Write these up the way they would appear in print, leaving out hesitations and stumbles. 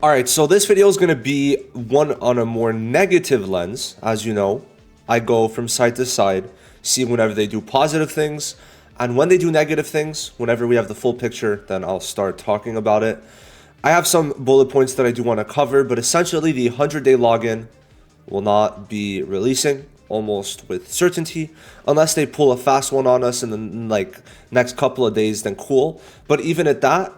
Alright, so this video is going to be one on a more negative lens. As you know, I go from side to side, see whenever they do positive things, and when they do negative things, whenever we have the full picture, then I'll start talking about it. I have some bullet points that I do want to cover, but essentially the 100-day login will not be releasing almost with certainty unless they pull a fast one on us in the next couple of days, then cool. But even at that,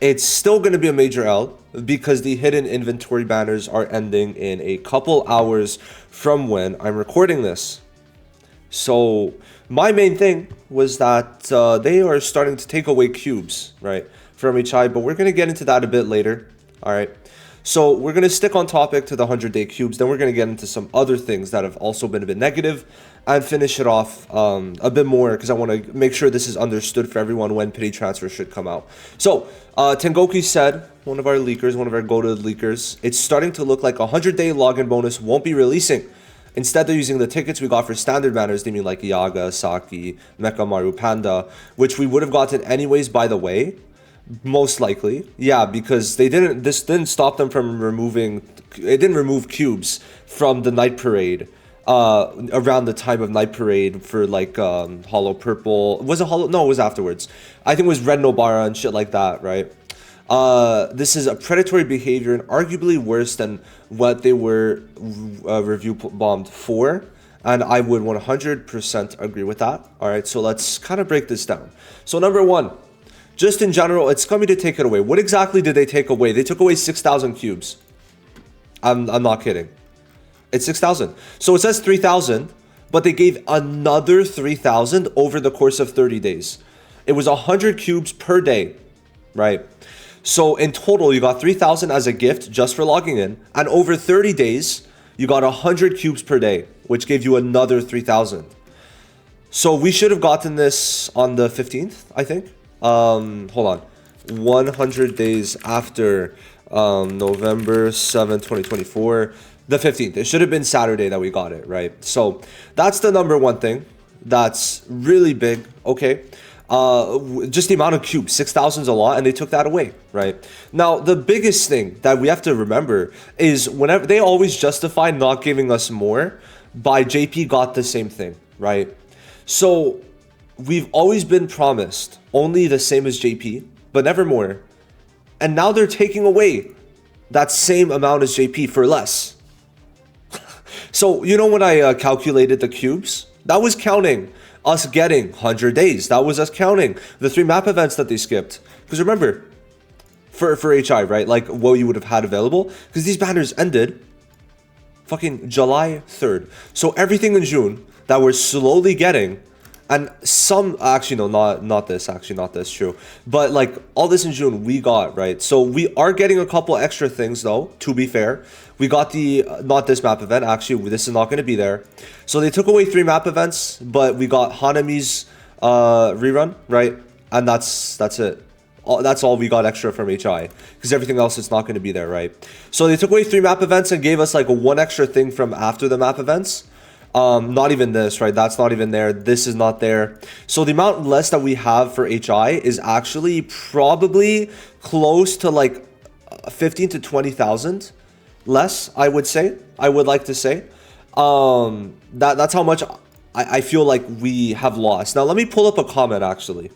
it's still going to be a major L because the hidden inventory banners are ending in a couple hours from when I'm recording this. So my main thing was that they are starting to take away cubes, right, from HI, but we're going to get into that a bit later. All right. So we're going to stick on topic to the 100-day cubes. Then we're going to get into some other things that have also been a bit negative and finish it off a bit more because I want to make sure this is understood for everyone when pity transfers should come out. So Tengoku said, one of our leakers, one of our goated leakers, it's starting to look like a 100-day login bonus won't be releasing. Instead, they're using the tickets we got for standard banners, they mean like Yaga, Saki, Mecha Maru, Panda, which we would have gotten anyways, by the way. Most likely, yeah, because this didn't stop them from removing, it didn't remove cubes from the night parade around the time of night parade for like Hollow Purple. Was it Hollow? No, it was afterwards. I think it was Red Nobara and shit like that, right? This is a predatory behavior and arguably worse than what they were review bombed for. And I would 100% agree with that. All right, so let's kind of break this down. So number one, just in general, it's coming to take it away. What exactly did they take away? They took away 6,000 cubes. I'm not kidding. It's 6,000. So it says 3,000, but they gave another 3,000 over the course of 30 days. It was 100 cubes per day, right? So in total, you got 3,000 as a gift just for logging in. And over 30 days, you got 100 cubes per day, which gave you another 3,000. So we should have gotten this on the 15th, I think. Hold on, 100 days after November 7th, 2024, the 15th. It should have been Saturday that we got it, right? So that's the number one thing that's really big. Okay, just the amount of cubes, 6,000 is a lot, and they took that away, right? Now the biggest thing that we have to remember is whenever they always justify not giving us more by JP got the same thing, right? So we've always been promised only the same as JP, but never more. And now they're taking away that same amount as JP for less. So, you know, when I calculated the cubes, that was counting us getting 100 days. That was us counting the 3 map events that they skipped. Because remember, for HI, right? Like what you would have had available. Because these banners ended fucking July 3rd. So everything in June that we're slowly getting, and some, actually, no, not this, true. But like all this in June, we got, right? So we are getting a couple extra things though, to be fair. We got the, not this map event, actually, this is not going to be there. So they took away 3 map events, but we got Hanami's rerun, right? And that's it. That's all we got extra from HI, because everything else is not going to be there, right? So they took away 3 map events and gave us like one extra thing from after the map events. Not even this, right? That's not even there. This is not there. So the amount less that we have for HI is actually probably close to like 15 to 20,000 less, I would say. I would like to say. That's how much I feel like we have lost. Now, let me pull up a comment, actually.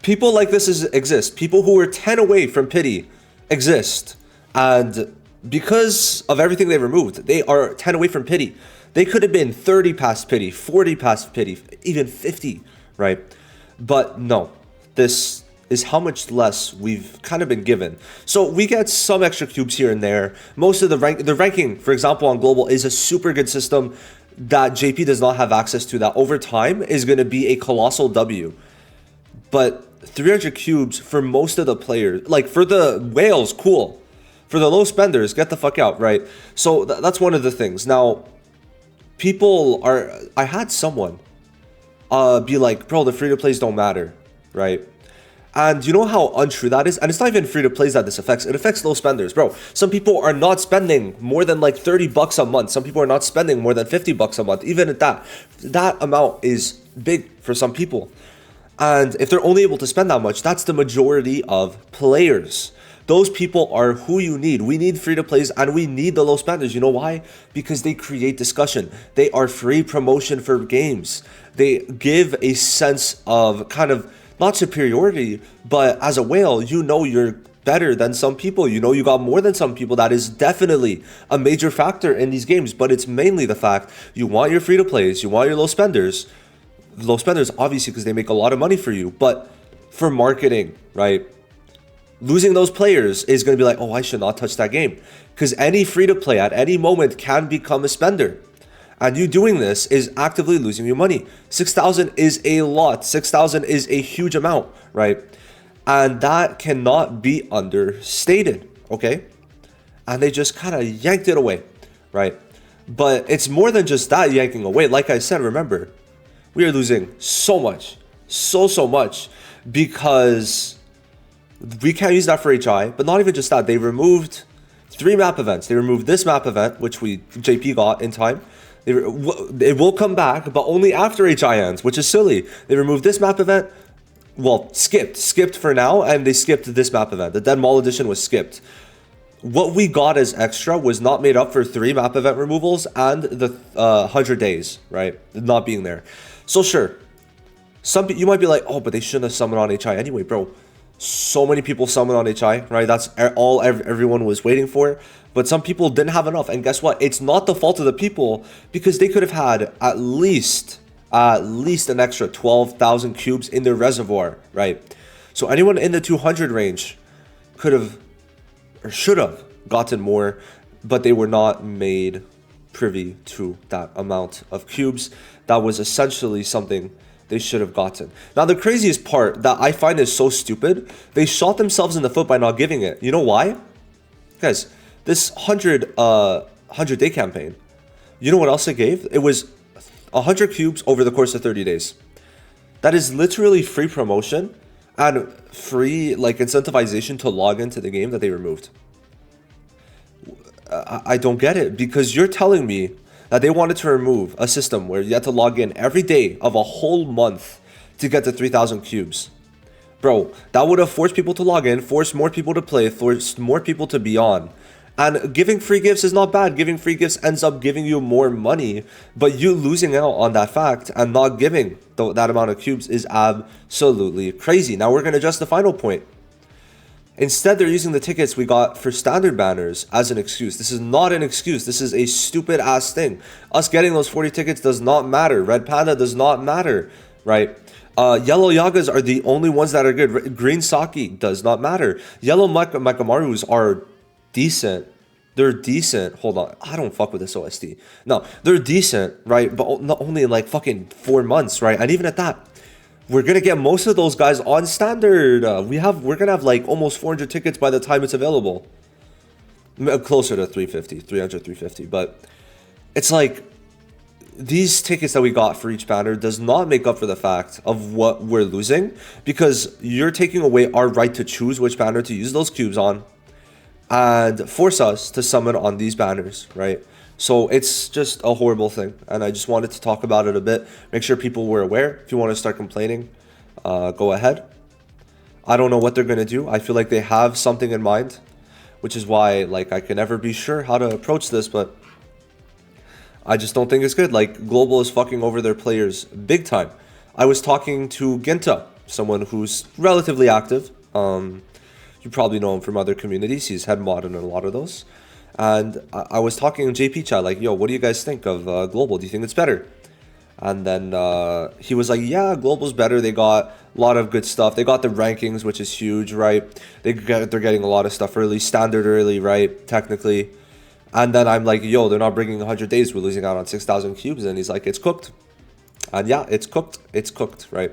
People like this exist. People who are 10 away from pity exist. And because of everything they removed, they are 10 away from pity. They could have been 30 past pity, 40 past pity, even 50, right? But no, this is how much less we've kind of been given. So we get some extra cubes here and there. Most of the ranking, for example, on global is a super good system that JP does not have access to, that over time is going to be a colossal W. But 300 cubes for most of the players, like for the whales, cool. For the low spenders, get the fuck out, right? So that's one of the things. Now, I had someone be like, bro, the free-to-plays don't matter, right? And you know how untrue that is? And it's not even free-to-plays that this affects. It affects low spenders, bro. Some people are not spending more than like 30 bucks a month. Some people are not spending more than 50 bucks a month. Even at that amount is big for some people. And if they're only able to spend that much, that's the majority of players. Those people are who you need. We need free-to-plays and we need the low spenders. You know why? Because they create discussion. They are free promotion for games. They give a sense of kind of not superiority, but as a whale, you know you're better than some people. You know you got more than some people. That is definitely a major factor in these games, but it's mainly the fact you want your free-to-plays, you want your low spenders. Low spenders, obviously, because they make a lot of money for you, but for marketing, right? Losing those players is going to be like, oh, I should not touch that game. Because any free-to-play at any moment can become a spender. And you doing this is actively losing your money. 6,000 is a lot. 6,000 is a huge amount, right? And that cannot be understated, okay? And they just kind of yanked it away, right? But it's more than just that yanking away. Like I said, remember, we are losing so much, so much, because we can't use that for HI. But not even just that, they removed 3 map events. They removed this map event, which JP got in time. It will come back, but only after HI ends, which is silly. They removed this map event, well, skipped for now, and they skipped this map event. The Dead Mall edition was skipped. What we got as extra was not made up for 3 map event removals and the 100 days, right? Not being there. So sure, you might be like, oh, but they shouldn't have summoned on HI anyway, bro. So many people summoned on HI, right? That's all everyone was waiting for. But some people didn't have enough. And guess what? It's not the fault of the people, because they could have had at least an extra 12,000 cubes in their reservoir, right? So anyone in the 200 range could have or should have gotten more, but they were not made privy to that amount of cubes. That was essentially something they should have gotten. Now, the craziest part that I find is so stupid, they shot themselves in the foot by not giving it. You know why? Guys, this 100-day campaign, you know what else it gave? It was 100 cubes over the course of 30 days. That is literally free promotion and free like incentivization to log into the game that they removed. I don't get it, because you're telling me that they wanted to remove a system where you had to log in every day of a whole month to get to 3,000 cubes. Bro, that would have forced people to log in, forced more people to play, forced more people to be on. And giving free gifts is not bad. Giving free gifts ends up giving you more money, but you losing out on that fact and not giving that amount of cubes is absolutely crazy. Now we're going to adjust the final point. Instead, they're using the tickets we got for standard banners as an excuse. This is not an excuse. This is a stupid ass thing. Us getting those 40 tickets does not matter. Red Panda does not matter, right? Yellow Yagas are the only ones that are good. Green Saki does not matter. Yellow Makamarus are decent. They're decent. Hold on. I don't fuck with this OST. No, they're decent, right? But not only in like fucking 4 months, right? And even at that, we're going to get most of those guys on standard. We're going to have like almost 400 tickets by the time it's available. Closer to 350. But it's like these tickets that we got for each banner does not make up for the fact of what we're losing, because you're taking away our right to choose which banner to use those cubes on and force us to summon on these banners, right? So it's just a horrible thing, and I just wanted to talk about it a bit, make sure people were aware. If you want to start complaining, go ahead. I don't know what they're going to do. I feel like they have something in mind, which is why like I can never be sure how to approach this, but I just don't think it's good. Like, Global is fucking over their players big time. I was talking to Ginta, someone who's relatively active. You probably know him from other communities. He's head mod in a lot of those. And I was talking in JP chat, like, yo, what do you guys think of Global? Do you think it's better? And then he was like, yeah, Global's better. They got a lot of good stuff. They got the rankings, which is huge, right? They're getting a lot of stuff early, standard early, right? Technically. And then I'm like, yo, they're not bringing 100 days. We're losing out on 6,000 cubes. And he's like, it's cooked. And yeah, it's cooked. It's cooked, right?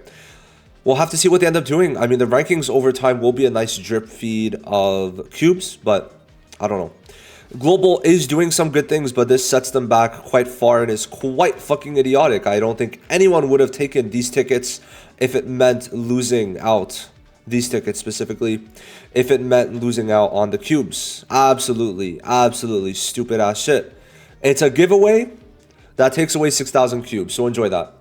We'll have to see what they end up doing. I mean, the rankings over time will be a nice drip feed of cubes, but I don't know. Global is doing some good things, but this sets them back quite far and is quite fucking idiotic. I don't think anyone would have taken these tickets if it meant losing out. These tickets specifically, if it meant losing out on the cubes. Absolutely stupid ass shit. It's a giveaway that takes away 6,000 cubes, so enjoy that.